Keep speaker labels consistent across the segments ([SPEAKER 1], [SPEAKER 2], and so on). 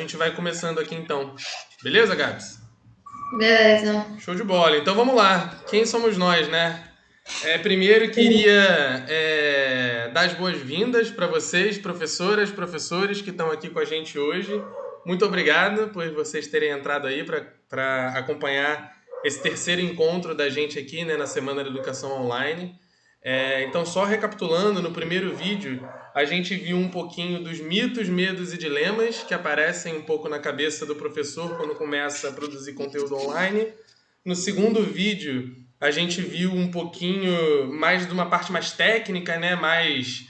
[SPEAKER 1] gente vai começando aqui então. Beleza, Gabs?
[SPEAKER 2] Beleza.
[SPEAKER 1] Show de bola. Então vamos lá. Quem somos nós, né? Primeiro queria dar as boas-vindas para vocês, professoras, professores que estão aqui com a gente hoje. Muito obrigado por vocês terem entrado aí para acompanhar esse terceiro encontro da gente aqui, né, na Semana da Educação Online. Então, só recapitulando, no primeiro vídeo a gente viu um pouquinho dos mitos, medos e dilemas que aparecem um pouco na cabeça do professor quando começa a produzir conteúdo online. No segundo vídeo, a gente viu um pouquinho mais de uma parte mais técnica, né? Mais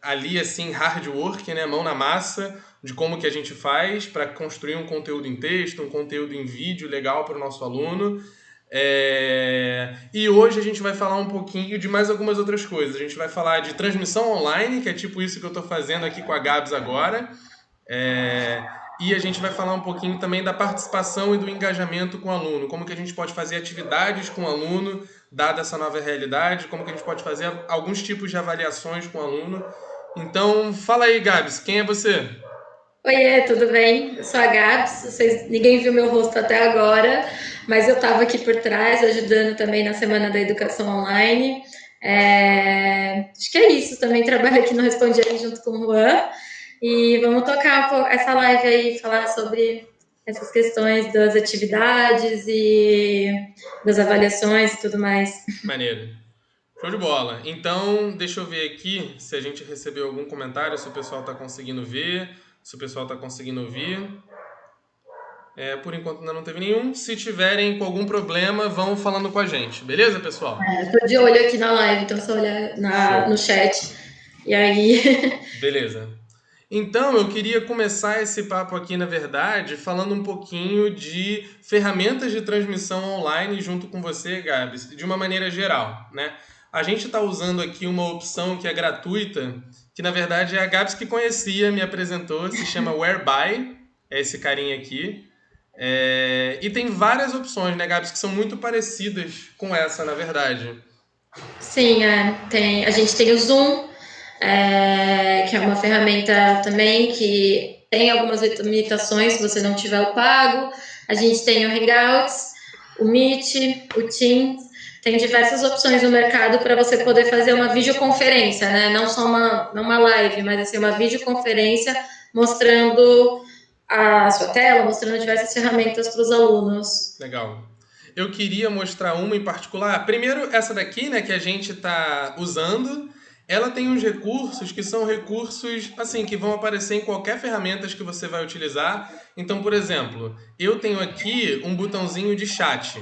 [SPEAKER 1] ali assim, hard work, né? Mão na massa, de como que a gente faz para construir um conteúdo em texto, um conteúdo em vídeo legal para o nosso aluno. E hoje a gente vai falar um pouquinho de mais algumas outras coisas. A gente vai falar de transmissão online, que é tipo isso que eu estou fazendo aqui com a Gabs agora. E a gente vai falar um pouquinho também da participação e do engajamento com o aluno, como que a gente pode fazer atividades com o aluno, dada essa nova realidade, como que a gente pode fazer alguns tipos de avaliações com o aluno. Então, fala aí, Gabs, quem é você?
[SPEAKER 2] Oiê, tudo bem? Eu sou a Gabs, ninguém viu meu rosto até agora, mas eu estava aqui por trás ajudando também na Semana da Educação Online. Acho que é isso, também trabalho aqui no Responde Aí junto com o Juan e vamos tocar essa live aí, falar sobre essas questões das atividades e das avaliações e tudo mais.
[SPEAKER 1] Maneiro. Show de bola. Então, deixa eu ver aqui se a gente recebeu algum comentário, se o pessoal está conseguindo ver, se o pessoal está conseguindo ouvir. Por enquanto ainda não teve nenhum. Se tiverem com algum problema, vão falando com a gente. Beleza, pessoal?
[SPEAKER 2] Eu tô de olho aqui na live, então só olhar no
[SPEAKER 1] Show.
[SPEAKER 2] chat. E aí.
[SPEAKER 1] Beleza. Então, eu queria começar esse papo aqui, na verdade, falando um pouquinho de ferramentas de transmissão online junto com você, Gabs, de uma maneira geral, né? A gente está usando aqui uma opção que é gratuita, que na verdade é a Gabs que conhecia, me apresentou, se chama Whereby, é esse carinha aqui. E tem várias opções, né, Gabs, que são muito parecidas com essa, na verdade.
[SPEAKER 2] Sim, a gente tem o Zoom, que é uma ferramenta também que tem algumas limitações se você não tiver o pago. A gente tem o Hangouts, o Meet, o Teams. Tem diversas opções no mercado para você poder fazer uma videoconferência, né? Não só uma live, mas assim, uma videoconferência mostrando a sua tela, mostrando diversas ferramentas para os alunos.
[SPEAKER 1] Legal. Eu queria mostrar uma em particular. Primeiro, essa daqui, né, que a gente está usando. Ela tem uns recursos que são recursos, assim, que vão aparecer em qualquer ferramenta que você vai utilizar. Então, por exemplo, eu tenho aqui um botãozinho de chat,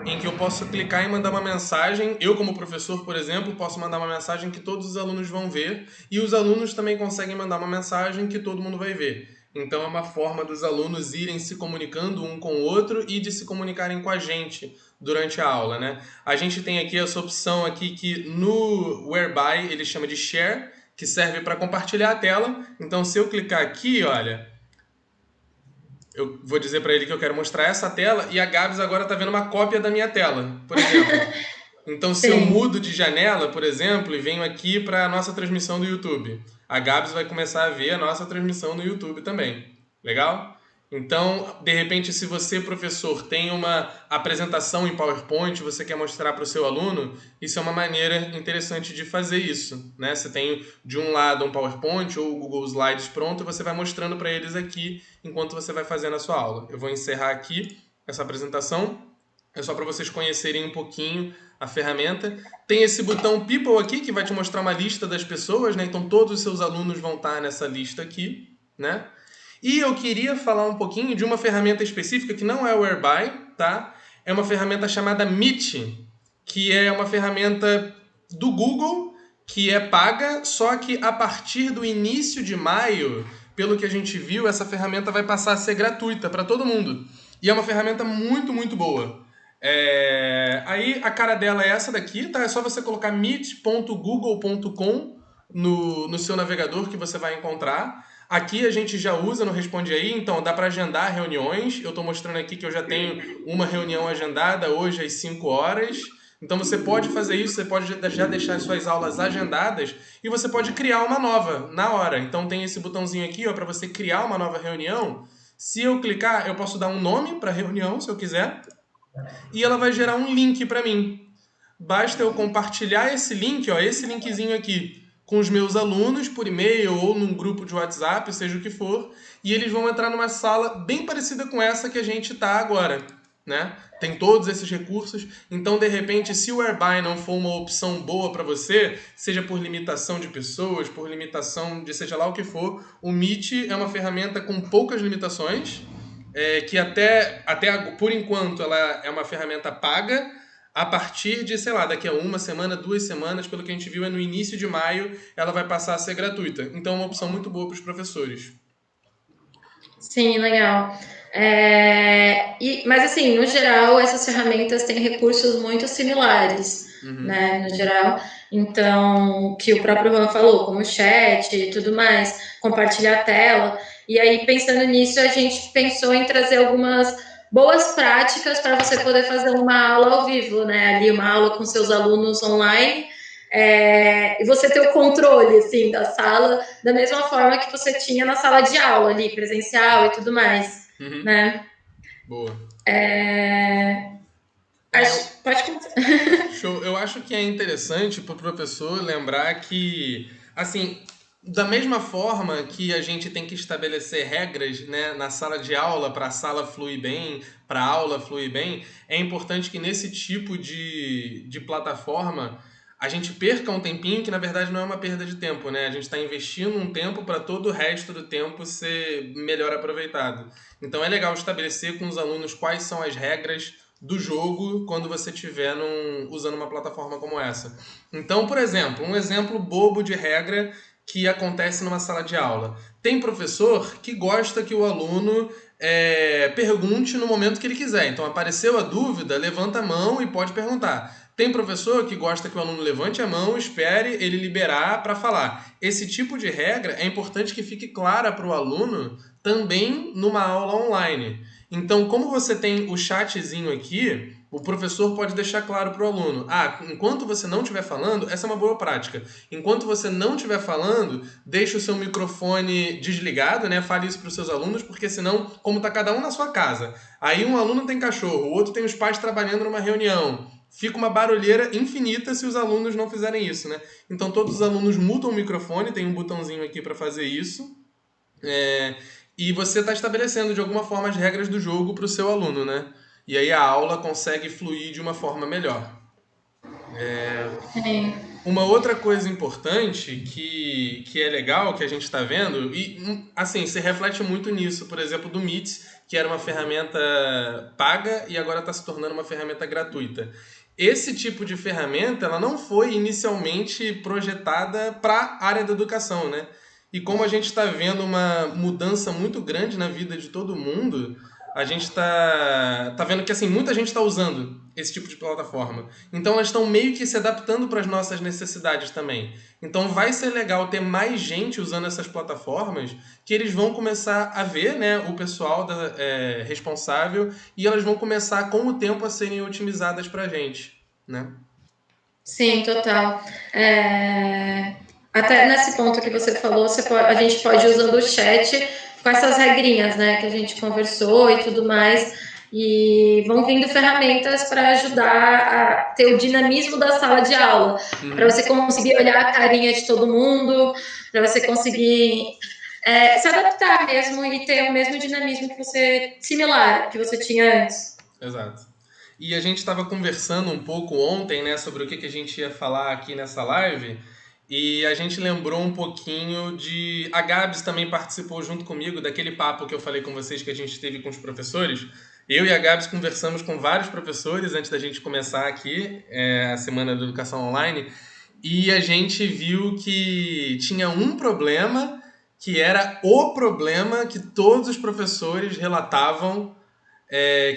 [SPEAKER 1] em que eu posso clicar e mandar uma mensagem. Eu, como professor, por exemplo, posso mandar uma mensagem que todos os alunos vão ver. E os alunos também conseguem mandar uma mensagem que todo mundo vai ver. Então é uma forma dos alunos irem se comunicando um com o outro e de se comunicarem com a gente durante a aula, né? A gente tem aqui essa opção aqui que no Whereby ele chama de Share, que serve para compartilhar a tela. Então se eu clicar aqui, olha, eu vou dizer para ele que eu quero mostrar essa tela e a Gabs agora está vendo uma cópia da minha tela, por exemplo. Então, se eu
[SPEAKER 2] Sim.
[SPEAKER 1] mudo de janela, por exemplo, e venho aqui para a nossa transmissão do YouTube, a Gabs vai começar a ver a nossa transmissão no YouTube também. Legal? Então, de repente, se você, professor, tem uma apresentação em PowerPoint, você quer mostrar para o seu aluno, isso é uma maneira interessante de fazer isso, né? Você tem de um lado um PowerPoint ou o Google Slides pronto, você vai mostrando para eles aqui enquanto você vai fazendo a sua aula. Eu vou encerrar aqui essa apresentação. É só para vocês conhecerem um pouquinho a ferramenta. Tem esse botão People aqui que vai te mostrar uma lista das pessoas, né? Então todos os seus alunos vão estar nessa lista aqui, né? E eu queria falar um pouquinho de uma ferramenta específica que não é o Whereby, tá? É uma ferramenta chamada Meet, que é uma ferramenta do Google que é paga, só que a partir do início de maio, pelo que a gente viu, essa ferramenta vai passar a ser gratuita para todo mundo. E é uma ferramenta muito, muito boa. Aí a cara dela é essa daqui, tá? É só você colocar meet.google.com no seu navegador que você vai encontrar. Aqui a gente já usa no Responde Aí, então dá para agendar reuniões. Eu estou mostrando aqui que eu já tenho uma reunião agendada hoje às 5 horas. Então você pode fazer isso, você pode já deixar suas aulas agendadas e você pode criar uma nova na hora. Então tem esse botãozinho aqui, ó, para você criar uma nova reunião. Se eu clicar, eu posso dar um nome para a reunião, se eu quiser, e ela vai gerar um link para mim. Basta eu compartilhar esse link, ó, esse linkzinho aqui, com os meus alunos por e-mail ou num grupo de WhatsApp, seja o que for, e eles vão entrar numa sala bem parecida com essa que a gente está agora, né? Tem todos esses recursos, então de repente, se o Whereby não for uma opção boa para você, seja por limitação de pessoas, por limitação de seja lá o que for, o Meet é uma ferramenta com poucas limitações, que até por enquanto ela é uma ferramenta paga. A partir de, sei lá, daqui a uma semana, 2 semanas, pelo que a gente viu, é no início de maio, ela vai passar a ser gratuita. Então é uma opção muito boa para os professores.
[SPEAKER 2] Sim, legal. Mas assim, no geral, essas ferramentas têm recursos muito similares, né, no geral. Então, que o próprio Juan falou, como chat e tudo mais, compartilhar a tela. E aí, pensando nisso, a gente pensou em trazer algumas boas práticas para você poder fazer uma aula ao vivo, né? Ali, uma aula com seus alunos online. E você ter o controle, assim, da sala, da mesma forma que você tinha na sala de aula ali, presencial e tudo mais, né?
[SPEAKER 1] Boa.
[SPEAKER 2] Pode começar.
[SPEAKER 1] Show. Eu acho que é interessante para o professor lembrar que, assim, da mesma forma que a gente tem que estabelecer regras, né, na sala de aula para a sala fluir bem, para a aula fluir bem, é importante que nesse tipo de plataforma a gente perca um tempinho que na verdade não é uma perda de tempo, né? A gente está investindo um tempo para todo o resto do tempo ser melhor aproveitado. Então é legal estabelecer com os alunos quais são as regras do jogo quando você estiver usando uma plataforma como essa. Então, por exemplo, um exemplo bobo de regra que acontece numa sala de aula. Tem professor que gosta que o aluno pergunte no momento que ele quiser. Então, apareceu a dúvida, levanta a mão e pode perguntar. Tem professor que gosta que o aluno levante a mão, espere ele liberar para falar. Esse tipo de regra é importante que fique clara para o aluno também numa aula online. Então, como você tem o chatzinho aqui, o professor pode deixar claro para o aluno: enquanto você não estiver falando, essa é uma boa prática. Enquanto você não estiver falando, deixe o seu microfone desligado, né? Fale isso para os seus alunos, porque senão, como está cada um na sua casa, aí um aluno tem cachorro, o outro tem os pais trabalhando numa reunião, fica uma barulheira infinita se os alunos não fizerem isso, né? Então, todos os alunos mutam o microfone, tem um botãozinho aqui para fazer isso. E você está estabelecendo de alguma forma as regras do jogo para o seu aluno, né? E aí a aula consegue fluir de uma forma melhor. Uma outra coisa importante que é legal, que a gente está vendo, e assim, se reflete muito nisso, por exemplo, do Meet, que era uma ferramenta paga e agora está se tornando uma ferramenta gratuita. Esse tipo de ferramenta, ela não foi inicialmente projetada para a área da educação, né? E como a gente está vendo uma mudança muito grande na vida de todo mundo, a gente está vendo que assim, muita gente está usando esse tipo de plataforma. Então elas estão meio que se adaptando para as nossas necessidades também. Então vai ser legal ter mais gente usando essas plataformas, que eles vão começar a ver, né, o pessoal responsável, e elas vão começar com o tempo a serem otimizadas para a gente, né?
[SPEAKER 2] Sim, total. Até nesse ponto que você falou, a gente pode ir usando o chat com essas regrinhas, né, que a gente conversou e tudo mais, e vão vindo ferramentas para ajudar a ter o dinamismo da sala de aula, para você conseguir olhar a carinha de todo mundo, para você conseguir se adaptar mesmo e ter o mesmo dinamismo similar que você tinha antes.
[SPEAKER 1] Exato. E a gente estava conversando um pouco ontem, né, sobre o que a gente ia falar aqui nessa live, e a gente lembrou um pouquinho de... A Gabs também participou junto comigo daquele papo que eu falei com vocês que a gente teve com os professores. Eu e a Gabs conversamos com vários professores antes da gente começar aqui a Semana da Educação Online, e a gente viu que tinha um problema, que era o problema que todos os professores relatavam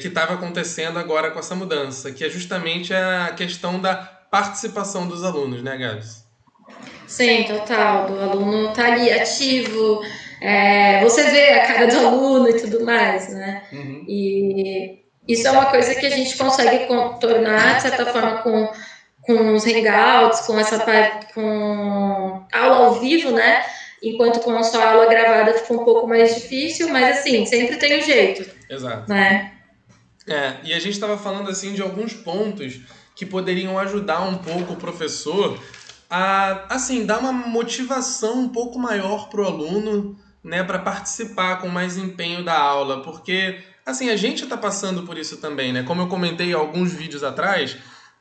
[SPEAKER 1] que estava acontecendo agora com essa mudança, que é justamente a questão da participação dos alunos, né, Gabs?
[SPEAKER 2] Sim, total. Do aluno tá ali ativo, você vê a cara do aluno e tudo mais, né? E Isso é uma coisa que a gente consegue contornar, de certa forma, com os hangouts, com essa parte, com aula ao vivo, né? Enquanto com a sua aula gravada fica um pouco mais difícil, mas assim, sempre tem um jeito,
[SPEAKER 1] Exato.
[SPEAKER 2] né?
[SPEAKER 1] E a gente estava falando assim de alguns pontos que poderiam ajudar um pouco o professor a, assim, dar uma motivação um pouco maior para o aluno, né, para participar com mais empenho da aula, porque assim a gente está passando por isso também, né? Como eu comentei alguns vídeos atrás,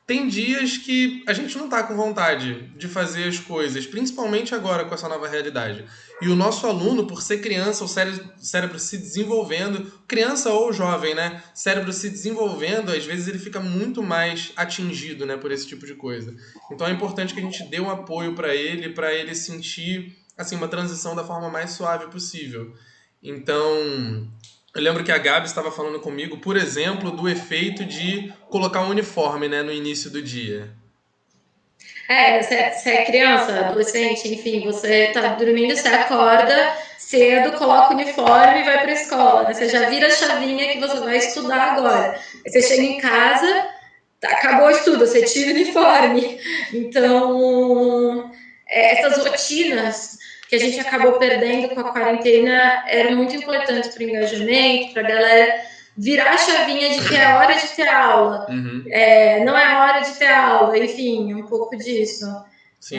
[SPEAKER 1] tem dias que a gente não tá com vontade de fazer as coisas, principalmente agora com essa nova realidade. E o nosso aluno, por ser criança, o cérebro se desenvolvendo, criança ou jovem, né? Cérebro se desenvolvendo, às vezes ele fica muito mais atingido, né, por esse tipo de coisa. Então é importante que a gente dê um apoio para ele sentir assim uma transição da forma mais suave possível. Então, eu lembro que a Gabi estava falando comigo, por exemplo, do efeito de colocar um uniforme, né, no início do dia.
[SPEAKER 2] Você é criança, adolescente, enfim, você tá dormindo, você acorda cedo, coloca o uniforme e vai para a escola, né? Você já vira a chavinha que você vai estudar agora. Aí você chega em casa, acabou o estudo, você tira o uniforme. Então, essas rotinas que a gente acabou perdendo com a quarentena eram muito importantes para o engajamento, para a galera virar a chavinha de que é hora de ter aula, não é hora de ter aula, enfim, um pouco disso.
[SPEAKER 1] Sim.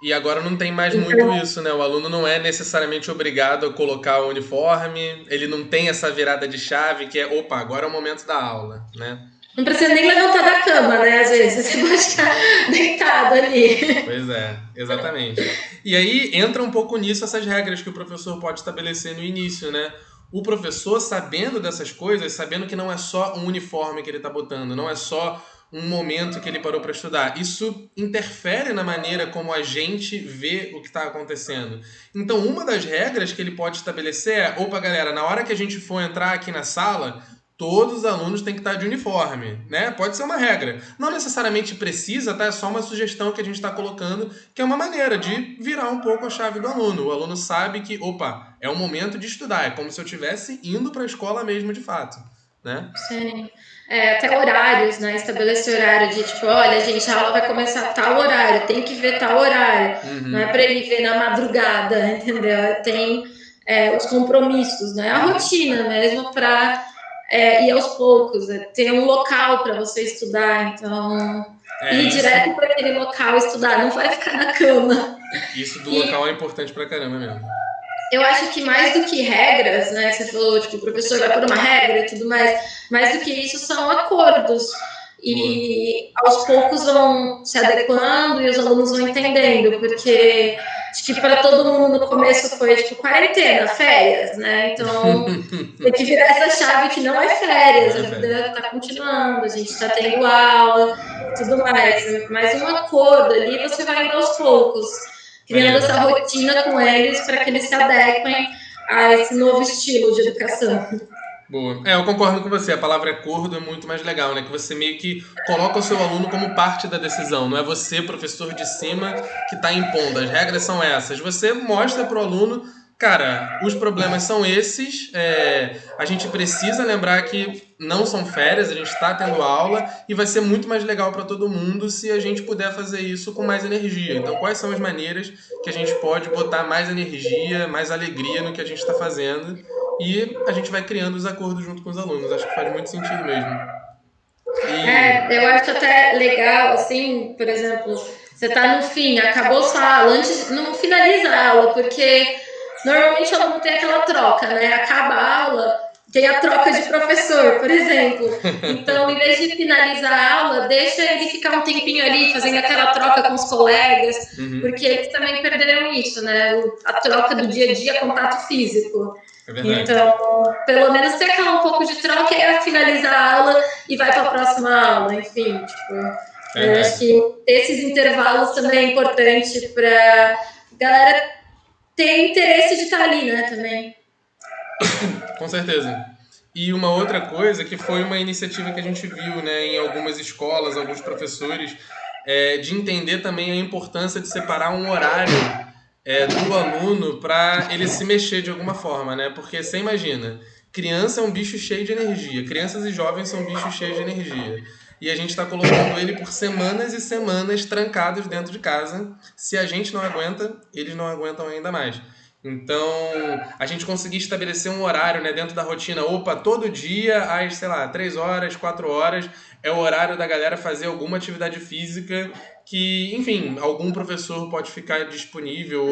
[SPEAKER 1] E agora não tem mais muito isso, né? O aluno não é necessariamente obrigado a colocar o uniforme, ele não tem essa virada de chave que é, opa, agora é o momento da aula, né?
[SPEAKER 2] Não precisa nem levantar da cama, né? Às vezes você pode estar deitado ali.
[SPEAKER 1] Pois é, exatamente. E aí entra um pouco nisso essas regras que o professor pode estabelecer no início, né? O professor, sabendo dessas coisas, sabendo que não é só um uniforme que ele está botando, não é só um momento que ele parou para estudar. Isso interfere na maneira como a gente vê o que está acontecendo. Então, uma das regras que ele pode estabelecer é: opa, galera, na hora que a gente for entrar aqui na sala, todos os alunos têm que estar de uniforme, né? Pode ser uma regra. Não necessariamente precisa, tá? É só uma sugestão que a gente está colocando, que é uma maneira de virar um pouco a chave do aluno. O aluno sabe que, opa, é o momento de estudar. É como se eu estivesse indo para a escola mesmo, de fato, né?
[SPEAKER 2] Sim. Até horários, né? Estabelecer horário de tipo, olha, gente, a aula vai começar a tal horário, tem que ver tal horário. Não é para ele ver na madrugada, entendeu? Tem os compromissos, né? A rotina mesmo para ir aos poucos, ter um local para você estudar, então ir direto para aquele local estudar, não vai ficar na cama.
[SPEAKER 1] Isso do local é importante pra caramba mesmo.
[SPEAKER 2] Eu acho que mais do que regras, né? Você falou, tipo, o professor vai por uma regra e tudo mais do que isso são acordos. E aos poucos vão se adequando e os alunos vão entendendo, porque acho que para todo mundo no começo foi tipo quarentena, férias, né? Então tem que virar essa chave que não é férias, a vida está continuando, a gente está tendo aula e tudo mais. Mas um acordo ali você vai indo aos poucos, criando essa rotina com eles para que eles se adequem a esse novo estilo de educação.
[SPEAKER 1] Boa. Eu concordo com você. A palavra acordo é muito mais legal, né? Que você meio que coloca o seu aluno como parte da decisão. Não é você, professor de cima, que está impondo. As regras são essas. Você mostra para o aluno, cara, os problemas são esses. A gente precisa lembrar que não são férias, a gente está tendo aula e vai ser muito mais legal para todo mundo se a gente puder fazer isso com mais energia. Então, quais são as maneiras que a gente pode botar mais energia, mais alegria no que a gente está fazendo? E a gente vai criando os acordos junto com os alunos. Acho que faz muito sentido mesmo.
[SPEAKER 2] Eu acho até legal, assim, por exemplo, você tá no fim, acabou sua aula, antes não finaliza a aula, porque normalmente o aluno tem aquela troca, né? Acaba a aula, tem a troca de professor, por exemplo. Então, em vez de finalizar a aula, deixa ele ficar um tempinho ali fazendo aquela troca com os colegas, porque eles também perderam isso, né? A troca do dia a dia, contato físico. Então, pelo menos ter aquela um pouco de troca e finalizar a aula e vai para a próxima aula, enfim, tipo, eu acho que esses intervalos também é importante para a galera ter interesse de estar ali, né, também.
[SPEAKER 1] Com certeza. E uma outra coisa que foi uma iniciativa que a gente viu, né, em algumas escolas, alguns professores, de entender também a importância de separar um horário do aluno para ele se mexer de alguma forma, né? Porque você imagina, criança é um bicho cheio de energia. Crianças e jovens são bichos cheios de energia. E a gente está colocando ele por semanas e semanas trancados dentro de casa. Se a gente não aguenta, eles não aguentam ainda mais. Então, a gente conseguir estabelecer um horário, né, dentro da rotina. Opa, todo dia, às, sei lá, 3 horas, 4 horas, é o horário da galera fazer alguma atividade física que, enfim, algum professor pode ficar disponível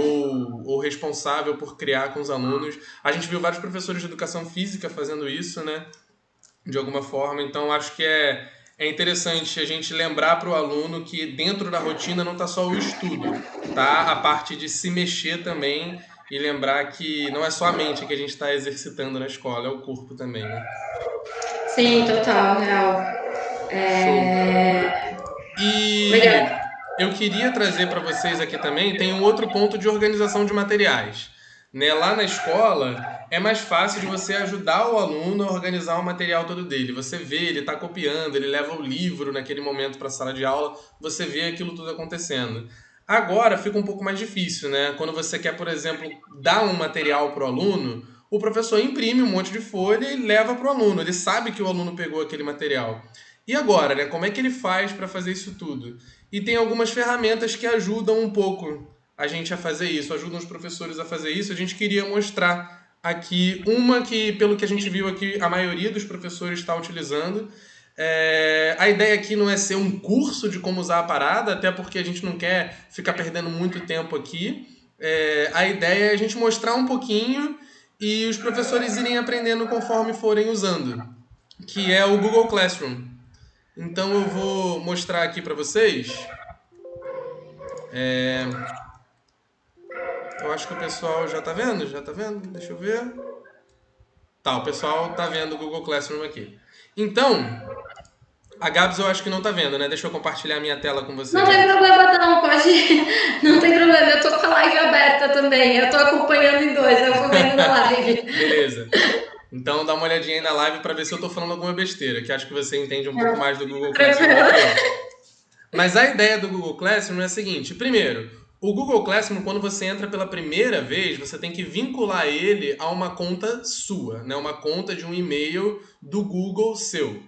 [SPEAKER 1] ou responsável por criar com os alunos. A gente viu vários professores de educação física fazendo isso, né, de alguma forma. Então, acho que é interessante a gente lembrar para o aluno que dentro da rotina não está só o estudo, tá? A parte de se mexer também e lembrar que não é só a mente que a gente está exercitando na escola, é o corpo também, né?
[SPEAKER 2] Sim, total, real.
[SPEAKER 1] Show. E
[SPEAKER 2] Legal.
[SPEAKER 1] eu queria trazer para vocês aqui também, tem um outro ponto de organização de materiais. Né? Lá na escola, é mais fácil de você ajudar o aluno a organizar o material todo dele. Você vê, ele está copiando, ele leva o livro naquele momento para a sala de aula, você vê aquilo tudo acontecendo. Agora fica um pouco mais difícil, né? Quando você quer, por exemplo, dar um material para o aluno, o professor imprime um monte de folha e leva para o aluno. Ele sabe que o aluno pegou aquele material. E agora, né? Como é que ele faz para fazer isso tudo? E tem algumas ferramentas que ajudam um pouco a gente a fazer isso, ajudam os professores a fazer isso. A gente queria mostrar aqui uma que, pelo que a gente viu aqui, a maioria dos professores está utilizando. A ideia aqui não é ser um curso de como usar a parada, até porque a gente não quer ficar perdendo muito tempo aqui. A ideia é a gente mostrar um pouquinho e os professores irem aprendendo conforme forem usando, que é o Google Classroom. Então eu vou mostrar aqui para vocês. Eu acho que o pessoal já tá vendo? Já tá vendo? Deixa eu ver. Tá, o pessoal tá vendo o Google Classroom aqui. Então, a Gabs eu acho que não tá vendo, né? Deixa eu compartilhar a minha tela com vocês.
[SPEAKER 2] Não tem problema não, pode. Não tem problema, eu tô com a live aberta também. Eu tô acompanhando em dois, eu vou vendo na live.
[SPEAKER 1] Beleza. Então dá uma olhadinha aí na live para ver se eu tô falando alguma besteira, que acho que você entende um pouco mais do Google Classroom do que eu. Mas a ideia do Google Classroom é a seguinte: primeiro, o Google Classroom, quando você entra pela primeira vez, você tem que vincular ele a uma conta sua, né? Uma conta de um e-mail do Google seu.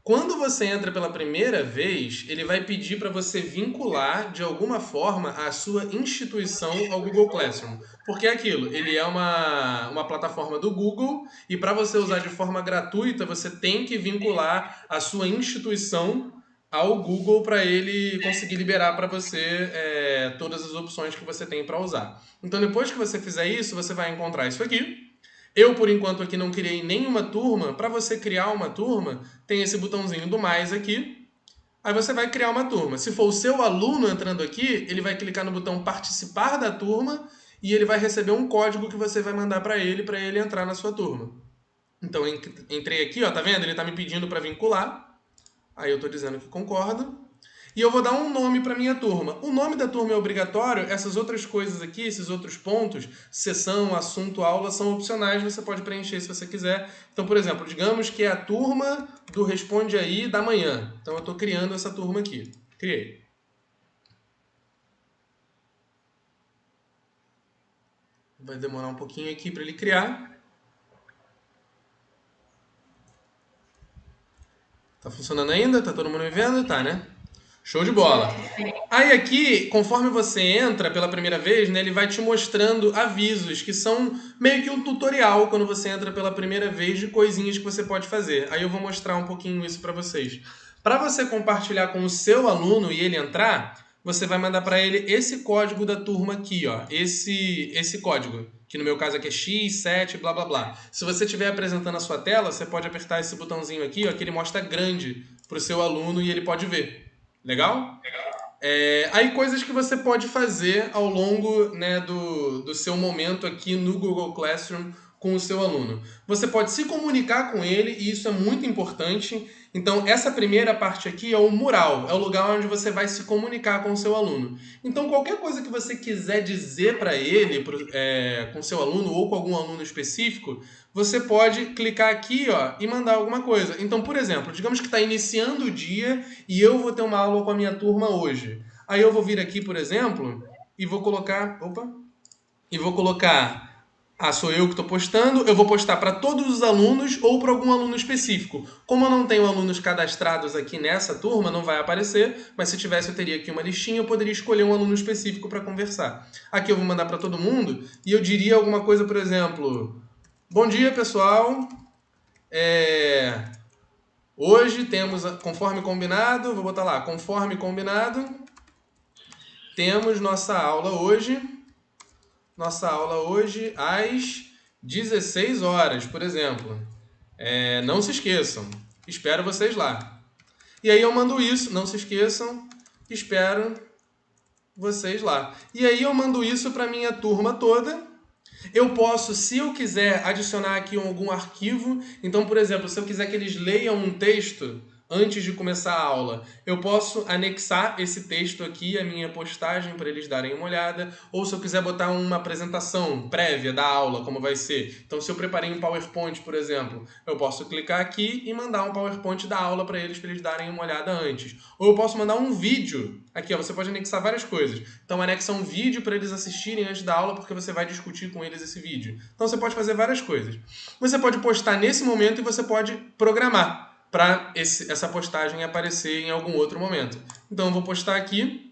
[SPEAKER 1] Quando você entra pela primeira vez, ele vai pedir para você vincular de alguma forma a sua instituição ao Google Classroom. Porque é aquilo, ele é uma plataforma do Google e para você usar de forma gratuita, você tem que vincular a sua instituição ao Google para ele conseguir liberar para você todas as opções que você tem para usar. Então, depois que você fizer isso, você vai encontrar isso aqui. Eu, por enquanto, aqui não criei nenhuma turma. Para você criar uma turma, tem esse botãozinho do mais aqui. Aí você vai criar uma turma. Se for o seu aluno entrando aqui, ele vai clicar no botão participar da turma e ele vai receber um código que você vai mandar para ele entrar na sua turma. Então, entrei aqui, ó, tá vendo? Ele está me pedindo para vincular. Aí eu estou dizendo que concordo. E eu vou dar um nome para minha turma. O nome da turma é obrigatório, essas outras coisas aqui, esses outros pontos, sessão, assunto, aula, são opcionais, você pode preencher se você quiser. Então, por exemplo, digamos que é a turma do Responde Aí da manhã. Então eu estou criando essa turma aqui. Criei. Vai demorar um pouquinho aqui para ele criar. Tá funcionando ainda? Tá todo mundo me vendo? Tá, né? Show de bola. Aí aqui, conforme você entra pela primeira vez, né, ele vai te mostrando avisos, que são meio que um tutorial quando você entra pela primeira vez de coisinhas que você pode fazer. Aí eu vou mostrar um pouquinho isso para vocês. Para você compartilhar com o seu aluno e ele entrar, você vai mandar para ele esse código da turma aqui, ó, esse código, que no meu caso aqui é X7, blá blá blá. Se você estiver apresentando a sua tela, você pode apertar esse botãozinho aqui, ó, que ele mostra grande para o seu aluno e ele pode ver. Legal? Aí coisas que você pode fazer ao longo, né, do seu momento aqui no Google Classroom com o seu aluno. Você pode se comunicar com ele e isso é muito importante. Então essa primeira parte aqui é o mural, é o lugar onde você vai se comunicar com o seu aluno. Então qualquer coisa que você quiser dizer para ele, com o seu aluno ou com algum aluno específico, você pode clicar aqui, ó, e mandar alguma coisa. Então, por exemplo, digamos que está iniciando o dia e eu vou ter uma aula com a minha turma hoje. Aí eu vou vir aqui, por exemplo, e vou colocar... Ah, sou eu que estou postando, eu vou postar para todos os alunos ou para algum aluno específico. Como eu não tenho alunos cadastrados aqui nessa turma, não vai aparecer, mas se tivesse eu teria aqui uma listinha, eu poderia escolher um aluno específico para conversar. Aqui eu vou mandar para todo mundo e eu diria alguma coisa, por exemplo, bom dia pessoal, hoje temos, conforme combinado, vou botar lá, conforme combinado, temos nossa aula hoje às 16 horas, por exemplo. Não se esqueçam, espero vocês lá. E aí eu mando isso, não se esqueçam, espero vocês lá. E aí eu mando isso para minha turma toda. Eu posso, se eu quiser, adicionar aqui algum arquivo. Então, por exemplo, se eu quiser que eles leiam um texto antes de começar a aula, eu posso anexar esse texto aqui à minha postagem para eles darem uma olhada. Ou se eu quiser botar uma apresentação prévia da aula, como vai ser. Então, se eu preparei um PowerPoint, por exemplo, eu posso clicar aqui e mandar um PowerPoint da aula para eles darem uma olhada antes. Ou eu posso mandar um vídeo. Aqui, ó, você pode anexar várias coisas. Então, anexa um vídeo para eles assistirem antes da aula, porque você vai discutir com eles esse vídeo. Então, você pode fazer várias coisas. Você pode postar nesse momento e você pode programar para essa postagem aparecer em algum outro momento. Então, eu vou postar aqui.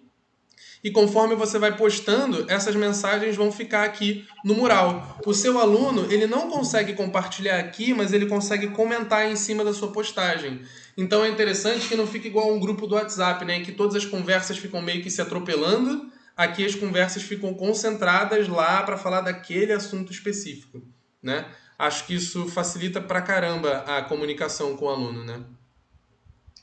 [SPEAKER 1] E conforme você vai postando, essas mensagens vão ficar aqui no mural. O seu aluno, ele não consegue compartilhar aqui, mas ele consegue comentar em cima da sua postagem. Então é interessante que não fique igual a um grupo do WhatsApp, né, em que todas as conversas ficam meio que se atropelando. Aqui as conversas ficam concentradas lá para falar daquele assunto específico, né? Acho que isso facilita pra caramba a comunicação com o aluno, né?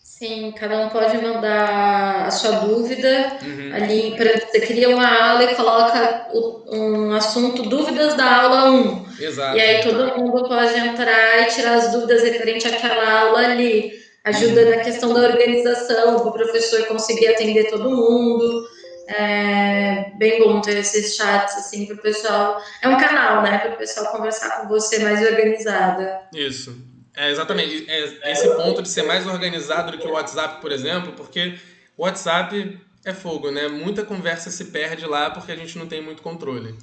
[SPEAKER 2] Sim, cada um pode mandar a sua dúvida
[SPEAKER 1] Uhum.
[SPEAKER 2] ali. Você cria uma aula e coloca um assunto dúvidas da aula 1. E
[SPEAKER 1] Exato.
[SPEAKER 2] aí todo mundo pode entrar e tirar as dúvidas referente àquela aula ali. Ajuda na questão da organização, para o professor conseguir atender todo mundo. É bem bom ter esses chats assim para o pessoal. É um canal, né, para o pessoal conversar com você mais organizada.
[SPEAKER 1] Isso. Exatamente. Esse ponto de ser mais organizado do que o WhatsApp, por exemplo, porque o WhatsApp é fogo, né? Muita conversa se perde lá porque a gente não tem muito controle.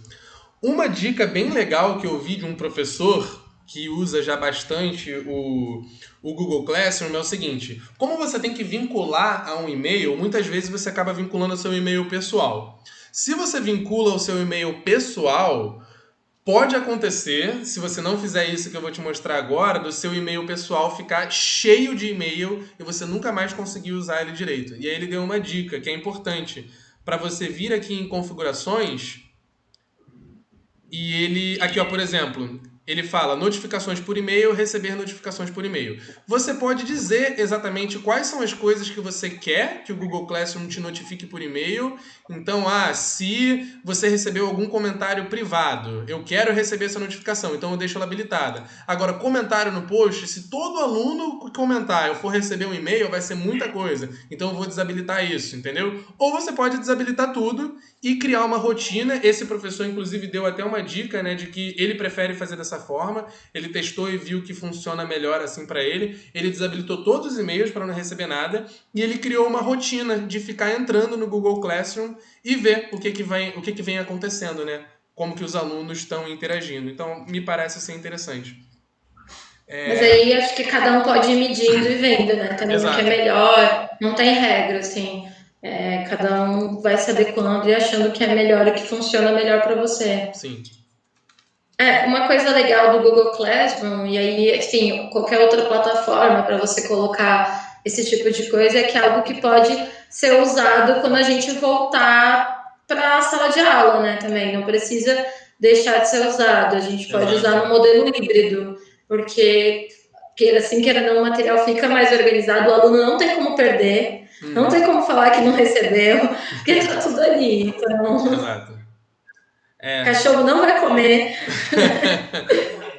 [SPEAKER 1] Uma dica bem legal que eu vi de um professor que usa já bastante o Google Classroom é o seguinte: como você tem que vincular a um e-mail, muitas vezes você acaba vinculando ao seu e-mail pessoal. Se você vincula o seu e-mail pessoal, pode acontecer, se você não fizer isso que eu vou te mostrar agora, do seu e-mail pessoal ficar cheio de e-mail e você nunca mais conseguir usar ele direito. E aí ele deu uma dica que é importante para você vir aqui em configurações e ele, aqui ó, por exemplo, ele fala notificações por e-mail, receber notificações por e-mail. Você pode dizer exatamente quais são as coisas que você quer que o Google Classroom te notifique por e-mail. Então, se você recebeu algum comentário privado, eu quero receber essa notificação, então eu deixo ela habilitada. Agora, comentário no post, se todo aluno que comentar eu for receber um e-mail, vai ser muita coisa. Então eu vou desabilitar isso, entendeu? Ou você pode desabilitar tudo e criar uma rotina. Esse professor, inclusive, deu até uma dica, né, de que ele prefere fazer dessa forma. Ele testou e viu que funciona melhor assim para ele. Ele desabilitou todos os e-mails para não receber nada e ele criou uma rotina de ficar entrando no Google Classroom e ver o que vem acontecendo, né? Como que os alunos estão interagindo. Então, me parece ser interessante.
[SPEAKER 2] Mas aí acho que cada um pode ir medindo e vendo, né? Também o que é
[SPEAKER 1] Exato.
[SPEAKER 2] melhor. Não tem regra, assim. Cada um vai se adequando e achando que é melhor e que funciona melhor para você.
[SPEAKER 1] Sim.
[SPEAKER 2] Uma coisa legal do Google Classroom, e aí, enfim, qualquer outra plataforma para você colocar esse tipo de coisa, é que é algo que pode ser usado quando a gente voltar para a sala de aula, né? Também não precisa deixar de ser usado. A gente pode
[SPEAKER 1] Exato.
[SPEAKER 2] usar no modelo híbrido, porque queira sim, queira não, o material fica mais organizado, o aluno não tem como perder, não tem como falar que não recebeu, porque tá tudo ali. Então,
[SPEAKER 1] Exato.
[SPEAKER 2] cachorro não vai comer.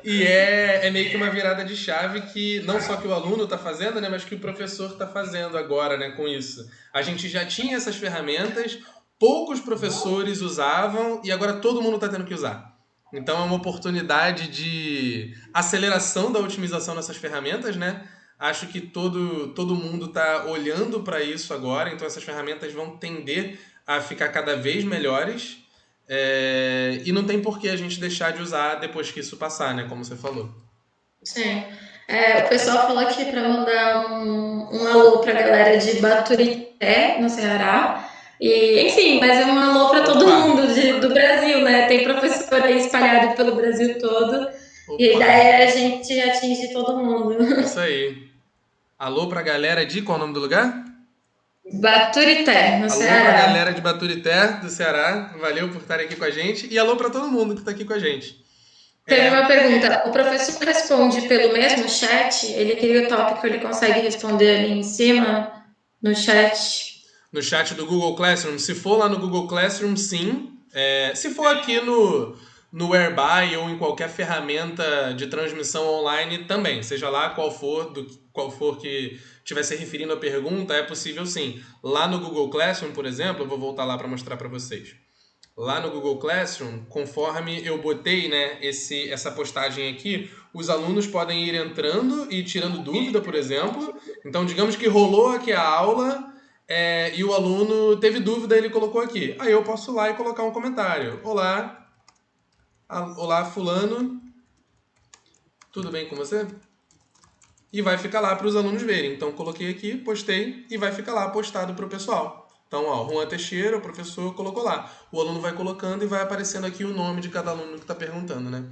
[SPEAKER 1] E é meio que uma virada de chave que não só que o aluno está fazendo, né, mas que o professor está fazendo agora, né, com isso. A gente já tinha essas ferramentas, poucos professores usavam e agora todo mundo está tendo que usar. Então é uma oportunidade de aceleração da otimização dessas ferramentas, né? Acho que todo mundo está olhando para isso agora, então essas ferramentas vão tender a ficar cada vez melhores. E não tem por que a gente deixar de usar depois que isso passar, né? Como você falou.
[SPEAKER 2] Sim. O pessoal falou aqui para mandar um alô para a galera de Baturité, no Ceará. E, enfim, mas é um alô para todo
[SPEAKER 1] Opa!
[SPEAKER 2] mundo do Brasil, né? Tem professor aí espalhado pelo Brasil todo. E a
[SPEAKER 1] Opa!
[SPEAKER 2] ideia é a gente atingir todo mundo.
[SPEAKER 1] Isso aí. Alô pra galera de qual é o nome do lugar?
[SPEAKER 2] Baturité, no
[SPEAKER 1] Alô pra
[SPEAKER 2] Ceará.
[SPEAKER 1] galera de Baturité, do Ceará. Valeu por estarem aqui com a gente. E alô pra todo mundo que tá aqui com a gente.
[SPEAKER 2] Teve
[SPEAKER 1] É,
[SPEAKER 2] uma pergunta. O professor responde pelo mesmo chat? Ele cria o tópico, ele consegue responder ali em cima, no chat?
[SPEAKER 1] no chat do Google Classroom. Se for lá no Google Classroom, sim. Se for aqui no Whereby ou em qualquer ferramenta de transmissão online, também. Seja lá qual for que estiver se referindo à pergunta, é possível sim. Lá no Google Classroom, por exemplo, eu vou voltar lá para mostrar para vocês. Lá no Google Classroom, conforme eu botei, né, essa postagem aqui, os alunos podem ir entrando e tirando dúvida, por exemplo. Então, digamos que rolou aqui a aula e o aluno teve dúvida, ele colocou aqui. Aí eu posso ir lá e colocar um comentário. Olá, fulano, tudo bem com você? E vai ficar lá para os alunos verem. Então, coloquei aqui, postei e vai ficar lá postado para o pessoal. Então, ó, Juan Teixeira, o professor, colocou lá. O aluno vai colocando e vai aparecendo aqui o nome de cada aluno que está perguntando, né?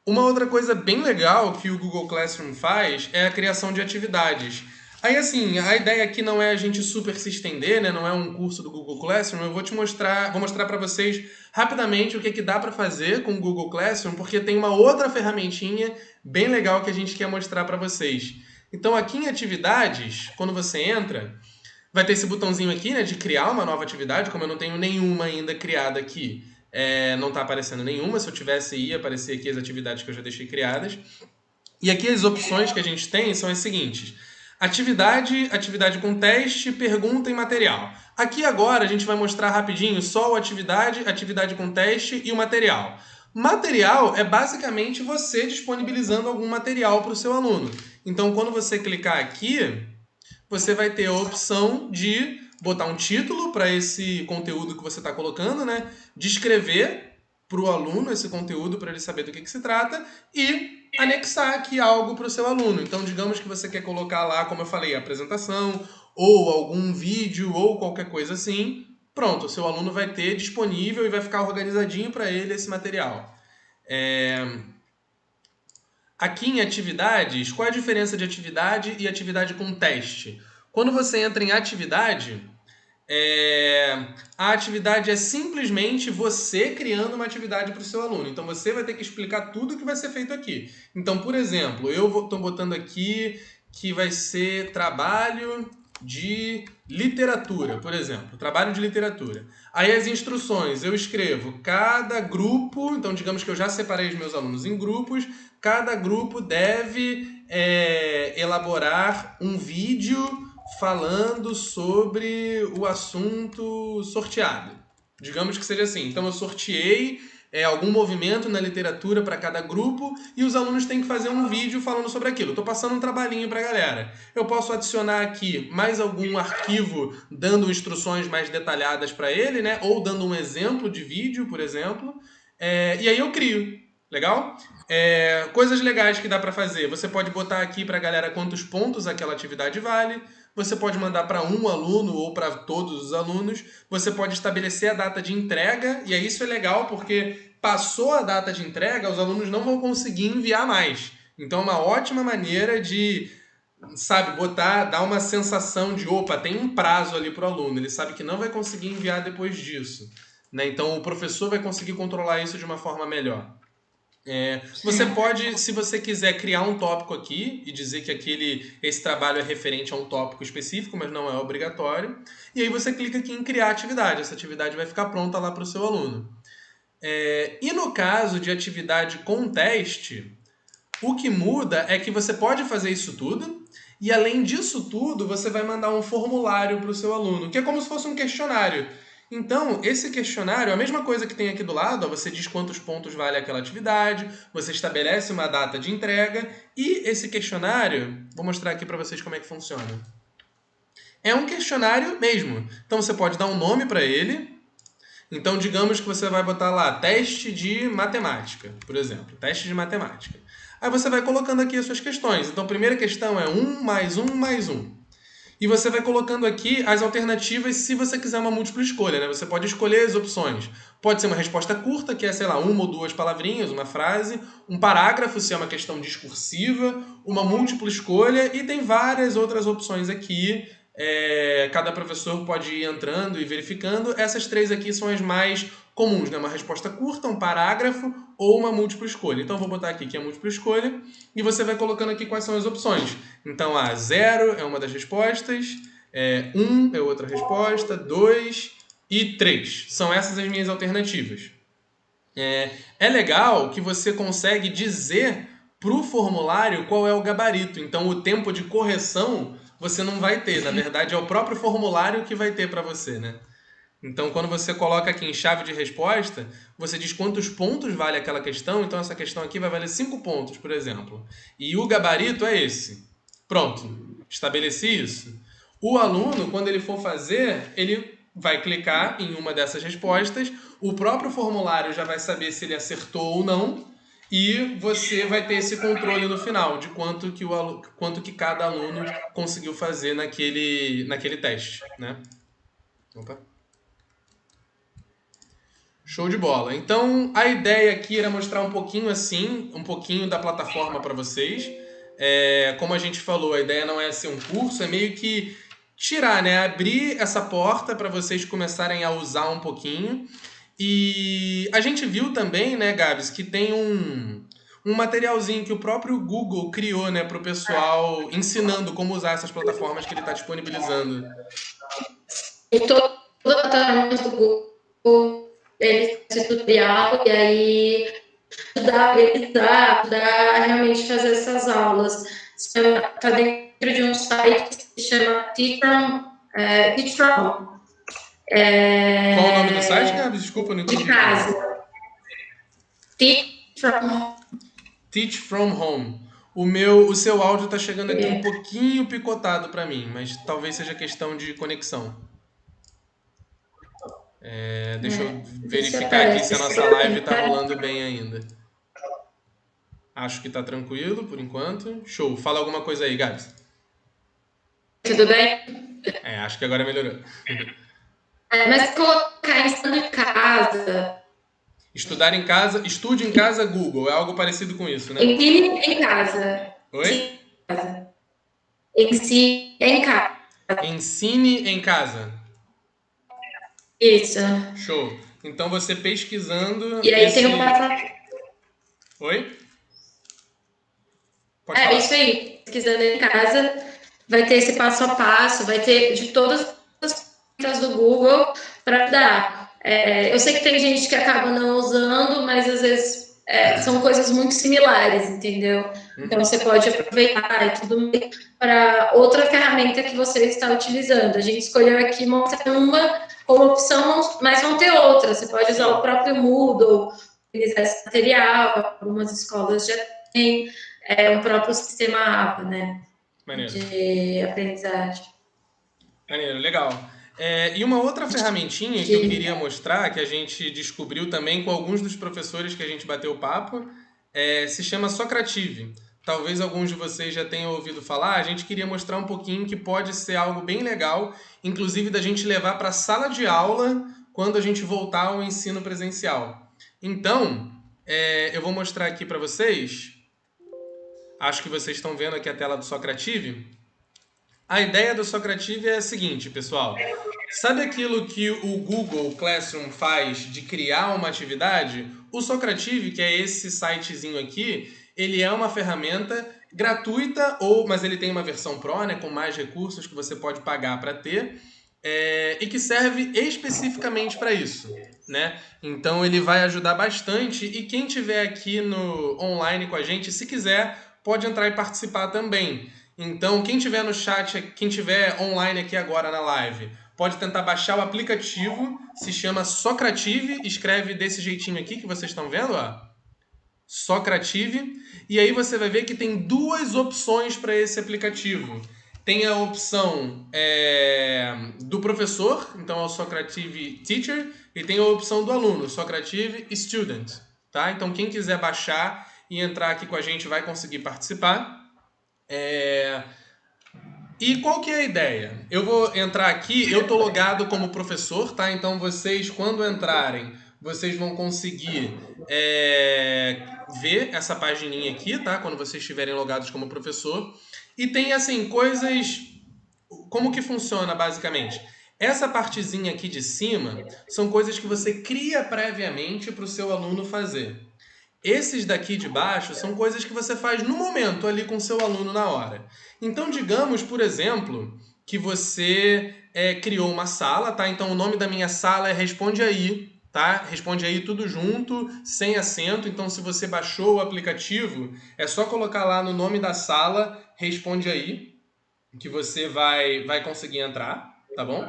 [SPEAKER 1] Uma outra coisa bem legal que o Google Classroom faz é a criação de atividades. Aí, assim, a ideia aqui não é a gente super se estender, né? Não é um curso do Google Classroom. Eu vou mostrar para vocês rapidamente o que dá para fazer com o Google Classroom, porque tem uma outra ferramentinha bem legal que a gente quer mostrar para vocês. Então, aqui em atividades, quando você entra, vai ter esse botãozinho aqui, né, de criar uma nova atividade. Como eu não tenho nenhuma ainda criada aqui, não está aparecendo nenhuma. Se eu tivesse, ia aparecer aqui as atividades que eu já deixei criadas. E aqui as opções que a gente tem são as seguintes. Atividade com teste, pergunta e material. Aqui agora a gente vai mostrar rapidinho só o atividade com teste e o material. Material é basicamente você disponibilizando algum material para o seu aluno. Então, quando você clicar aqui, você vai ter a opção de botar um título para esse conteúdo que você está colocando, né? Descrever para o aluno esse conteúdo para ele saber do que se trata e anexar aqui algo para o seu aluno. Então, digamos que você quer colocar lá, como eu falei, a apresentação ou algum vídeo ou qualquer coisa assim. Pronto, o seu aluno vai ter disponível e vai ficar organizadinho para ele esse material. Aqui em atividades, qual é a diferença de atividade e atividade com teste? Quando você entra em atividade, a atividade é simplesmente você criando uma atividade para o seu aluno. Então você vai ter que explicar tudo o que vai ser feito aqui. Então, por exemplo, eu estou botando aqui que vai ser trabalho de literatura, por exemplo. Trabalho de literatura. Aí as instruções, eu escrevo cada grupo, então digamos que eu já separei os meus alunos em grupos, cada grupo deve elaborar um vídeo falando sobre o assunto sorteado. Digamos que seja assim. Então eu sorteei algum movimento na literatura para cada grupo e os alunos têm que fazer um vídeo falando sobre aquilo. Estou passando um trabalhinho para a galera. Eu posso adicionar aqui mais algum arquivo dando instruções mais detalhadas para ele, né? Ou dando um exemplo de vídeo, por exemplo. E aí eu crio. Legal? Coisas legais que dá para fazer. Você pode botar aqui para a galera quantos pontos aquela atividade vale. Você pode mandar para um aluno ou para todos os alunos. Você pode estabelecer a data de entrega. E aí isso é legal porque passou a data de entrega, os alunos não vão conseguir enviar mais. Então é uma ótima maneira de, dar uma sensação de, opa, tem um prazo ali para o aluno. Ele sabe que não vai conseguir enviar depois disso. Né? Então o professor vai conseguir controlar isso de uma forma melhor. Você pode, se você quiser, criar um tópico aqui e dizer que esse trabalho é referente a um tópico específico, mas não é obrigatório. E aí você clica aqui em criar atividade. Essa atividade vai ficar pronta lá para o seu aluno. E no caso de atividade com teste, o que muda é que você pode fazer isso tudo e, além disso tudo, você vai mandar um formulário para o seu aluno, que é como se fosse um questionário. Então, esse questionário, a mesma coisa que tem aqui do lado, você diz quantos pontos vale aquela atividade, você estabelece uma data de entrega e esse questionário, vou mostrar aqui para vocês como é que funciona. É um questionário mesmo. Então, você pode dar um nome para ele Então, digamos que você vai botar lá teste de matemática, por exemplo. Teste de matemática. Aí você vai colocando aqui as suas questões. Então, a primeira questão é 1 mais 1 mais 1. E você vai colocando aqui as alternativas se você quiser uma múltipla escolha, né? Você pode escolher as opções. Pode ser uma resposta curta, que é, sei lá, uma ou duas palavrinhas, uma frase, um parágrafo, se é uma questão discursiva, uma múltipla escolha, e tem várias outras opções aqui. Cada professor pode ir entrando e verificando. Essas três aqui são as mais comuns, né? Uma resposta curta, um parágrafo ou uma múltipla escolha. Então, eu vou botar aqui que é múltipla escolha e você vai colocando aqui quais são as opções. Então, 0 é uma das respostas, 1 é outra resposta, 2 e 3. São essas as minhas alternativas. É legal que você consegue dizer para o formulário qual é o gabarito. Então, o tempo de correção você não vai ter. Na verdade, é o próprio formulário que vai ter para você, né? Então, quando você coloca aqui em chave de resposta, você diz quantos pontos vale aquela questão. Então, essa questão aqui vai valer 5 pontos, por exemplo. E o gabarito é esse. Pronto, estabeleci isso. O aluno, quando ele for fazer, ele vai clicar em uma dessas respostas, o próprio formulário já vai saber se ele acertou ou não, e você vai ter esse controle no final de quanto que cada aluno conseguiu fazer naquele teste, né? Opa. Show de bola. Então, a ideia aqui era mostrar um pouquinho assim, um pouquinho da plataforma para vocês. Como a gente falou, a ideia não é ser um curso, é meio que tirar, né? Abrir essa porta para vocês começarem a usar um pouquinho. E a gente viu também, né, Gabs, que tem um materialzinho que o próprio Google criou, né, para o pessoal ensinando como usar essas plataformas que ele está disponibilizando.
[SPEAKER 2] E toda a plataforma do Google, ele faz tutorial e aí ajudar a realmente fazer essas aulas. Está dentro de um site que se chama Teach From Home.
[SPEAKER 1] Qual o nome do site, Gabs? Desculpa, não entendi.
[SPEAKER 2] De casa. Teach From Home.
[SPEAKER 1] Teach From Home. O seu áudio está chegando aqui um pouquinho picotado para mim, mas talvez seja questão de conexão. Deixa eu verificar aqui se a nossa live está rolando bem ainda. Acho que está tranquilo por enquanto. Show. Fala alguma coisa aí, Gabs.
[SPEAKER 2] Tudo bem?
[SPEAKER 1] Acho que agora melhorou.
[SPEAKER 2] Mas colocar estando em casa.
[SPEAKER 1] Estudar em casa, estude em casa, Google. É algo parecido com isso, né?
[SPEAKER 2] Ensine em casa.
[SPEAKER 1] Oi?
[SPEAKER 2] Ensine em casa.
[SPEAKER 1] Ensine em casa.
[SPEAKER 2] Isso.
[SPEAKER 1] Show. Então você pesquisando.
[SPEAKER 2] E aí tem um
[SPEAKER 1] Oi? Pode falar.
[SPEAKER 2] Isso aí. Pesquisando em casa, vai ter esse passo a passo, vai ter de todas as ferramentas do Google para dar. Eu sei que tem gente que acaba não usando, mas às vezes são coisas muito similares, entendeu? Então você pode aproveitar e tudo para outra ferramenta que você está utilizando. A gente escolheu aqui mostrar uma como opção, mas vão ter outras. Você pode usar o próprio Moodle, utilizar esse material, algumas escolas já têm o próprio sistema APA, né?
[SPEAKER 1] Maneiro.
[SPEAKER 2] De aprendizagem.
[SPEAKER 1] Maneiro, legal. E uma outra ferramentinha que eu queria mostrar, que a gente descobriu também com alguns dos professores que a gente bateu o papo, se chama Socrative. Talvez alguns de vocês já tenham ouvido falar. A gente queria mostrar um pouquinho que pode ser algo bem legal, inclusive da gente levar para a sala de aula quando a gente voltar ao ensino presencial. Então, eu vou mostrar aqui para vocês. Acho que vocês estão vendo aqui a tela do Socrative. A ideia do Socrative é a seguinte, pessoal. Sabe aquilo que o Google Classroom faz de criar uma atividade? O Socrative, que é esse sitezinho aqui, ele é uma ferramenta gratuita, mas ele tem uma versão Pro, né, com mais recursos que você pode pagar para ter, e que serve especificamente para isso, né? Então ele vai ajudar bastante, e quem tiver aqui no online com a gente, se quiser, pode entrar e participar também. Então, quem tiver no chat, quem tiver online aqui agora na live, pode tentar baixar o aplicativo, se chama Socrative, escreve desse jeitinho aqui que vocês estão vendo, ó. Socrative, e aí você vai ver que tem duas opções para esse aplicativo. Tem a opção do professor, então é o Socrative Teacher, e tem a opção do aluno, Socrative Student. Tá? Então quem quiser baixar e entrar aqui com a gente vai conseguir participar. E qual que é a ideia? Eu vou entrar aqui, eu tô logado como professor, tá? Então vocês, quando entrarem, vocês vão conseguir ver essa pagininha aqui, tá? Quando vocês estiverem logados como professor. E tem, assim, coisas... Como que funciona, basicamente? Essa partezinha aqui de cima são coisas que você cria previamente para o seu aluno fazer. Esses daqui de baixo são coisas que você faz no momento ali com o seu aluno na hora. Então, digamos, por exemplo, que você criou uma sala, tá? Então, o nome da minha sala é Responde Aí, tá? Responde Aí tudo junto, sem acento. Então, se você baixou o aplicativo, é só colocar lá no nome da sala Responde Aí, que você vai conseguir entrar, tá bom?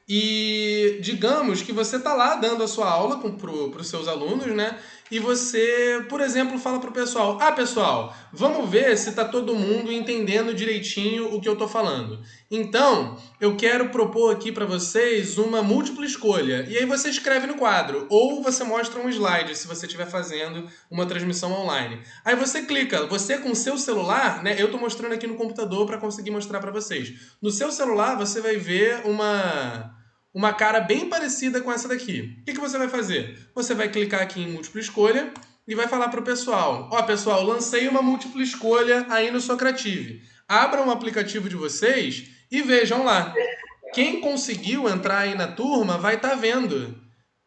[SPEAKER 1] E digamos que você está lá dando a sua aula para os seus alunos, né? E você, por exemplo, fala para o pessoal: ah, pessoal, vamos ver se está todo mundo entendendo direitinho o que eu estou falando. Então, eu quero propor aqui para vocês uma múltipla escolha. E aí você escreve no quadro, ou você mostra um slide se você estiver fazendo uma transmissão online. Aí você clica, você com o seu celular, né? Eu estou mostrando aqui no computador para conseguir mostrar para vocês. No seu celular você vai ver uma cara bem parecida com essa daqui. O que você vai fazer? Você vai clicar aqui em múltipla escolha e vai falar para o pessoal: ó, pessoal, lancei uma múltipla escolha aí no Socrative. Abram o aplicativo de vocês e vejam lá. Quem conseguiu entrar aí na turma vai estar vendo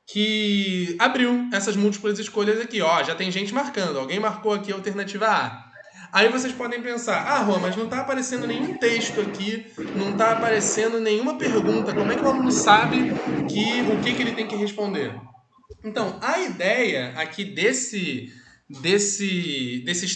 [SPEAKER 1] que abriu essas múltiplas escolhas aqui. Ó, já tem gente marcando. Alguém marcou aqui a alternativa A. Aí vocês podem pensar: ah, Juan, mas não está aparecendo nenhum texto aqui, não está aparecendo nenhuma pergunta. Como é que o aluno sabe o que ele tem que responder? Então, a ideia aqui desses